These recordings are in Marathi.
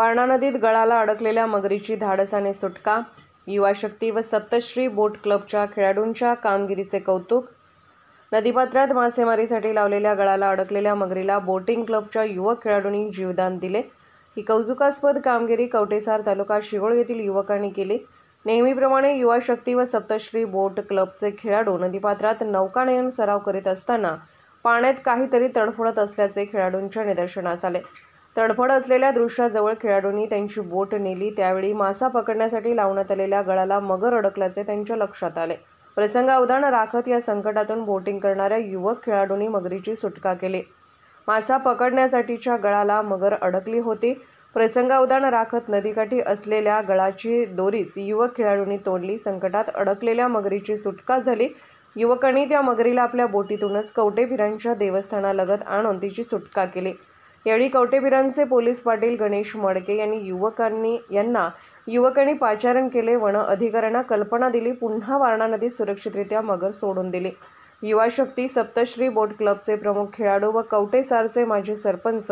वारणा नदीत गळाला अडकलेल्या मगरीची धाडसाने सुटका। युवा शक्ती व सप्तश्री बोट क्लबच्या खेळाडूंच्या कामगिरीचे कौतुक। नदीपात्रात मासेमारीसाठी लावलेल्या गळाला अडकलेल्या मगरीला बोटिंग क्लबच्या युवक खेळाडूंनी जीवदान दिले। ही कौतुकास्पद कामगिरी कवठेसार तालुका शिरोळ येथील युवकांनी केली। नेहमीप्रमाणे युवा शक्ती व सप्तश्री बोट क्लबचे खेळाडू नदीपात्रात नौकानयन सराव करीत असताना पाण्यात काहीतरी तडफडत असल्याचे खेळाडूंच्या निदर्शनास आले। तडफड असलेल्या दृश्याजवळ खेळाडूंनी त्यांची बोट नेली। त्यावेळी मासा पकडण्यासाठी लावण्यात आलेल्या गळाला मगर अडकल्याचे त्यांच्या लक्षात आले। प्रसंगावधान राखत या संकटातून बोटिंग करणाऱ्या युवक खेळाडूंनी मगरीची सुटका केली। मासा पकडण्यासाठीच्या गळाला मगर अडकली होती। प्रसंगावधान राखत नदीकाठी असलेल्या गळाची दोरीच युवक खेळाडूंनी तोडली। संकटात अडकलेल्या मगरीची सुटका झाली। युवकांनी त्या मगरीला आपल्या बोटीतूनच कवठेपिरांच्या देवस्थानालगत आणून तिची सुटका केली। यावेळी कवठेपिरांचे पोलीस पाटील गणेश मडके यांना युवकांनी पाचारण केले। वन अधिकाऱ्यांना कल्पना दिली। पुन्हा वारणा नदीत सुरक्षितरित्या मगर सोडून दिली। युवा शक्ती सप्तश्री बोट क्लबचे प्रमुख खेळाडू व कवठेसारचे माजी सरपंच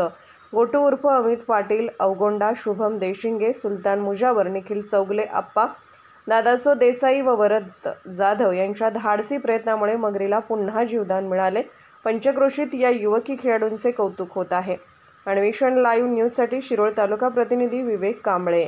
गोटू उर्फ अमित पाटील अवगोंडा, शुभम देशिंगे, सुलतान मुजावर, निखिल चौगले, आप्पा दादासो देसाई व वरद जाधव यांच्या धाडसी प्रयत्नामुळे मगरीला पुन्हा जीवदान मिळाले। पंचक्रोशीत या युवकी खेळाडूंचे कौतुक होत आहे। अन्वेषण लाईव्ह न्यूजसाठी शिरोळ तालुका प्रतिनिधी विवेक कांबळे।